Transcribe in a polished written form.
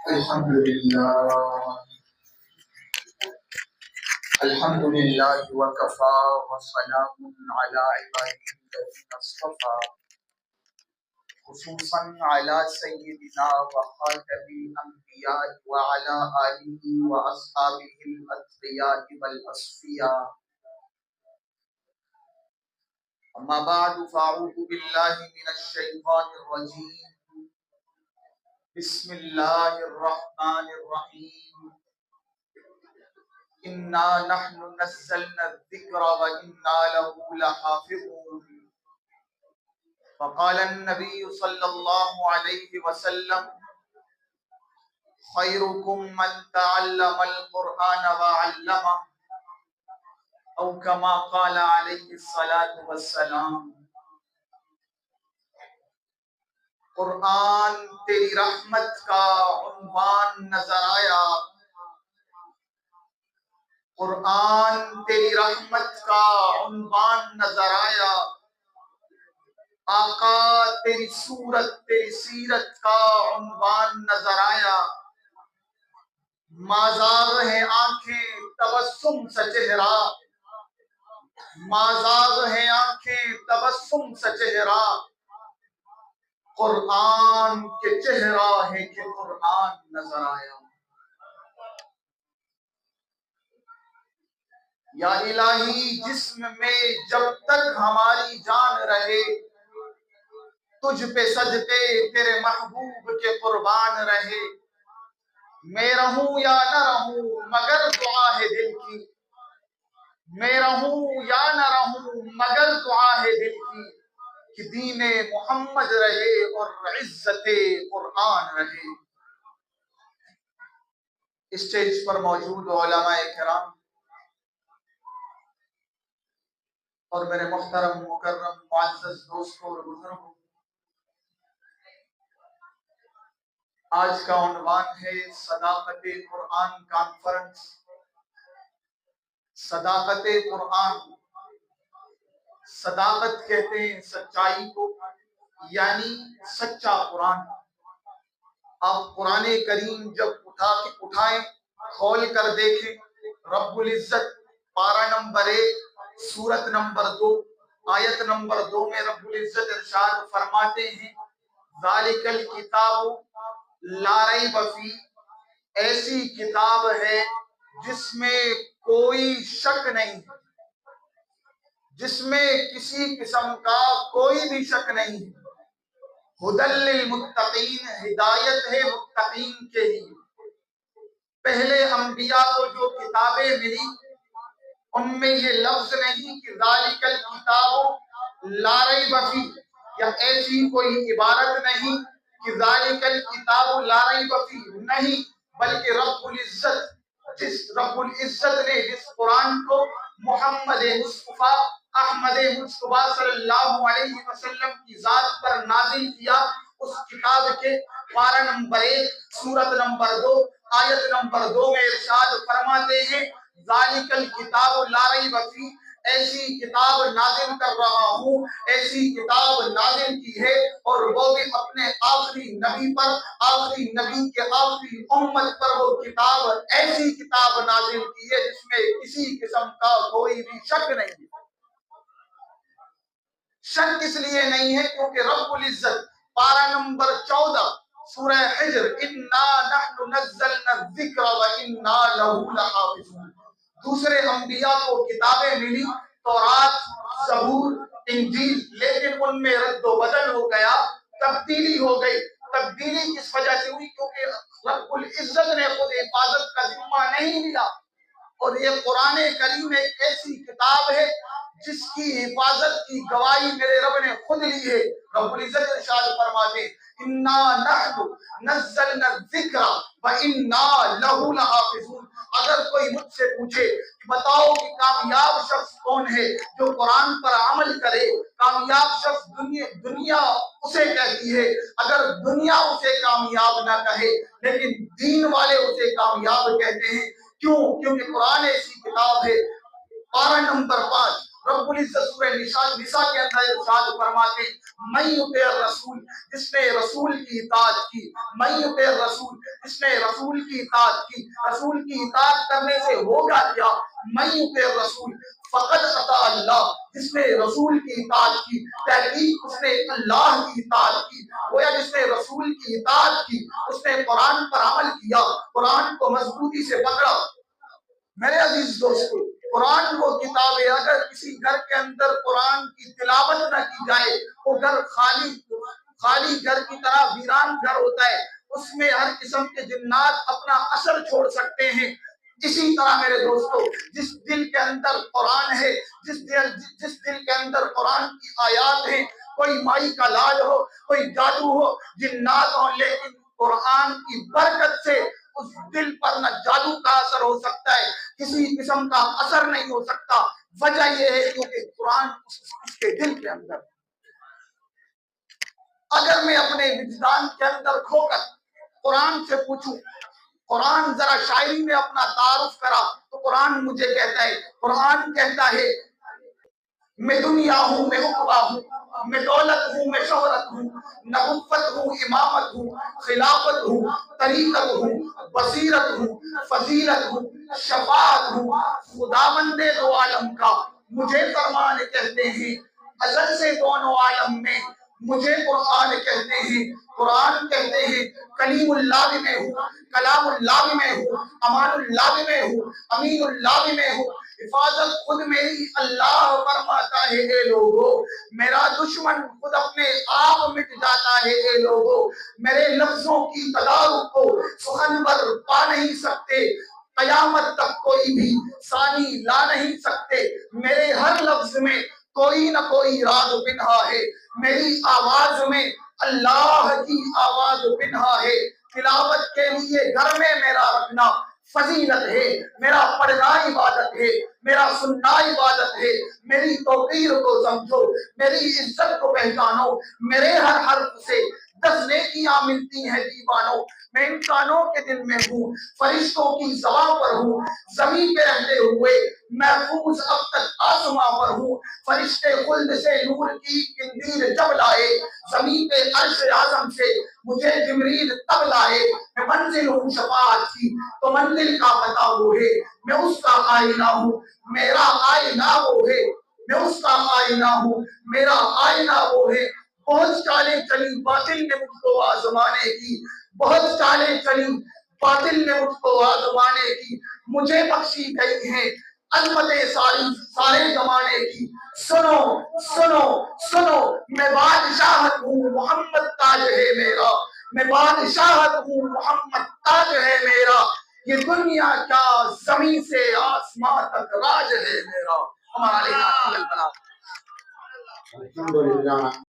الحمد للہ وکفا وسلام علی عباده الذین اصطفى خصوصا علی سیدنا وخاتم الانبیاء وعلی آلہ واصحابہ الاتقیاء والاصفیاء. اما بعد فاعوذ باللہ من الشیطان الرجیم. بسم اللہ الرحمن الرحیم. انا نحن نزلنا الذکر وانا له لحافظون. وقال النبی صلی اللہ علیہ وسلم خیرکم من تعلم القرآن وعلمہ او کما قال علیہ الصلاة والسلام. قرآن تیری رحمت کا عنوان نظر آیا، قرآن تیری رحمت کا عنوان نظر آیا. آقا تیری صورت تیری سیرت کا عنوان نظر آیا. مازاغ ہیں آنکھیں تبسم سا چہرہ، مازاغ ہیں آنکھیں تبسم سا چہرہ. قرآن کے چہرہ ہے کہ قرآن نظر آیا. یا الہی جسم میں جب تک ہماری جان رہے، تجھ پہ سجدے تیرے محبوب کے قربان رہے. میں رہوں یا نہ رہوں مگر دعا ہے دل کی، میں رہوں یا نہ رہوں مگر دعا ہے دل کی کہ دین محمد رہے اور عزت قرآن رہے. اسٹیج پر موجود علماء کرام اور میرے محترم مکرم معزز دوستوں اور بزرگوں، آج کا عنوان ہے صداقت قرآن کانفرنس. صداقت قرآن، صداقت کہتے ہیں سچائی کو، یعنی سچا قرآن. آپ قرآن کریم جب اٹھائیں کھول کر دیکھیں، رب العزت پارہ نمبر 1 سورت نمبر 2 آیت نمبر 2 میں رب العزت ارشاد فرماتے ہیں ذالک الکتاب لا ریب فیہ، ایسی کتاب ہے جس میں کوئی شک نہیں، جس میں کسی قسم کا کوئی بھی شک نہیں. ھدی للمتقین، ہدایت ہے متقین کے لیے. پہلے انبیاء کو جو کتابیں ملی ان میں یہ لفظ نہیں کہ ذالک الکتاب لا ریب فیہ، یا ایسی کوئی عبارت نہیں کہ ذالک الکتاب لا ریب فیہ، نہیں، بلکہ رب العزت نے جس قرآن کو محمد مصطفیٰ احمد مصطفیٰ صلی اللہ علیہ وسلم کی ذات پر نازل کیا، اس کتاب کے پارہ نمبر 1 سورت نمبر 2 آیت نمبر 2 میں ارشاد فرماتے ہیں ذالک الکتاب لا ریب فیہ، ایسی کتاب نازل کر رہا ہوں، ایسی کتاب نازل کی ہے اور وہ بھی اپنے آخری نبی پر، آخری نبی کے آخری امت پر وہ کتاب، ایسی کتاب نازل کی ہے جس میں کسی قسم کا کوئی بھی شک نہیں ہے. شک اس لیے نہیں ہے کیونکہ رب العزت پارہ نمبر 14 سورہ حجر انا نحن نزلنا الذکر وانا لہ لحافظون. دوسرے انبیاء کو کتابیں ملی، تورات، زبور، انجیل، لیکن ان میں رد و بدل ہو گیا، تبدیلی ہو گئی. تبدیلی کس وجہ سے ہوئی؟ کیونکہ رب العزت نے خود حفاظت کا ذمہ نہیں لیا. اور یہ قرآن کریم ایک ایسی کتاب ہے جس کی حفاظت کی گواہی میرے رب نے خود لی ہے. رب العزت ارشاد فرماتے انا نحن نزلنا الذکر وانا لہ لحافظون. اگر کوئی مجھ سے پوچھے کہ بتاؤ کہ کامیاب شخص کون ہے جو قرآن پر عمل کرے، کامیاب شخص دنیا اسے کہتی ہے. اگر دنیا اسے کامیاب نہ کہے لیکن دین والے اسے کامیاب کہتے ہیں. کیوں؟ کیونکہ قرآن ایسی کتاب ہے. پارہ نمبر 5 رب العزت سورہ نساء کے اندر ارشاد فرماتے ہیں من یطع الرسول، جس نے رسول کی اطاعت کی، من یطع الرسول، جس نے رسول کی اطاعت کی، رسول کی اطاعت کرنے سے ہوگا کیا؟ من یطع الرسول فقد اطاع اللہ، جس نے رسول کی اطاعت کی تحقیق اس نے اللہ کی اطاعت کی، گویا جس نے رسول کی اطاعت کی اس نے قرآن پر عمل کیا، قرآن کو مضبوطی سے پکڑا۔ میرے عزیز دوستو، قرآن وہ کتاب ہے، اگر کسی گھر کے اندر قرآن کی تلاوت نہ کی جائے وہ گھر خالی گھر کی طرح ویران گھر ہوتا ہے، اس میں ہر قسم کے جنات اپنا اثر چھوڑ سکتے ہیں۔ اسی طرح میرے دوستو، جس دل کے اندر قرآن ہے، جس دل کے اندر قرآن کی آیات ہیں، کوئی مائی کا لاج ہو، کوئی جادو ہو، جنات ہو، لیکن قرآن کی برکت سے اس دل پر نہ جادو کا اثر ہو سکتا ہے، کسی قسم کا اثر نہیں ہو سکتا۔ وجہ یہ ہے کیونکہ قرآن اس کے دل کے اندر۔ اگر میں اپنے وجدان کے اندر کھو کر قرآن سے پوچھوں، قرآن ذرا شاعری میں اپنا تعارف کرا، تو قرآن مجھے کہتا ہے، قرآن کہتا ہے میں دنیا ہوں، میں عقبہ ہوں، میں دولت ہوں، میں شہرت ہوں، نبوت ہوں، امامت ہوں، خلافت ہوں، طریقت ہوں، بصیرت ہوں، فضیلت ہوں، شفاعت ہوں، خداوند دو عالم کا مجھے فرمان کہتے ہیں، ازل سے دونوں عالم میں مجھے قرآن کہتے ہیں۔ قرآن کہتے ہیں کلیم اللہ بھی میں ہوں، کلام اللہ بھی میں ہوں، امان اللہ بھی میں ہوں، امین اللہ بھی میں ہوں، حفاظت خود میری اللہ فرماتا ہے اے لوگو، میرا دشمن خود اپنے آپ مٹ جاتا ہے اے لوگو، میرے لفظوں کی تدارک کو سخن پر پا نہیں سکتے، قیامت تک کوئی بھی ثانی لا نہیں سکتے، میرے ہر لفظ میں کوئی نہ کوئی راز پنہا ہے، میری آواز میں اللہ کی آواز پنہا ہے، تلاوت کے لیے گھر میں میرا رکھنا فضیلت ہے، میرا پڑھنا عبادت ہے، میرا سننا عبادت ہے، میری توقیر کو سمجھو، میری عزت کو پہچانو، میرے ہر حرف سے 10 نیکیاں ملتی ہیں دیوانوں، میں انسانوں کے دل میں ہوں، فرشتوں کی زبان پر ہوں، زمین پہ رہتے ہوئے محفوظ اب تک آسماں پر ہوں، فرشتے خلد سے نور کی قندیل جب لائے، زمین پہ عرش اعظم سے مجھے جبریل تب لائے، میں منزل ہوں شفاعت کی تو منزل کا پتہ وہ ہے، میں اس کا آئینہ ہوں، میرا آئینہ وہ ہے، میں اس کا آئینہ ہوں، میرا آئینہ وہ ہے۔ بہت چالیں چلی باطل نے مجھ کو آزمانے کی، بہت چالیں چلی باطل نے مجھ کو آزمانے کی، مجھے بخشی گئی ہیں عظمتیں سارے زمانے کی۔ سنو سنو سنو، میں بادشاہت ہوں، محمد تاج ہے میرا، میں بادشاہت ہوں، محمد تاج ہے میرا، یہ دنیا کیا زمین سے آسمان تک راج ہے میرا۔ ہمارے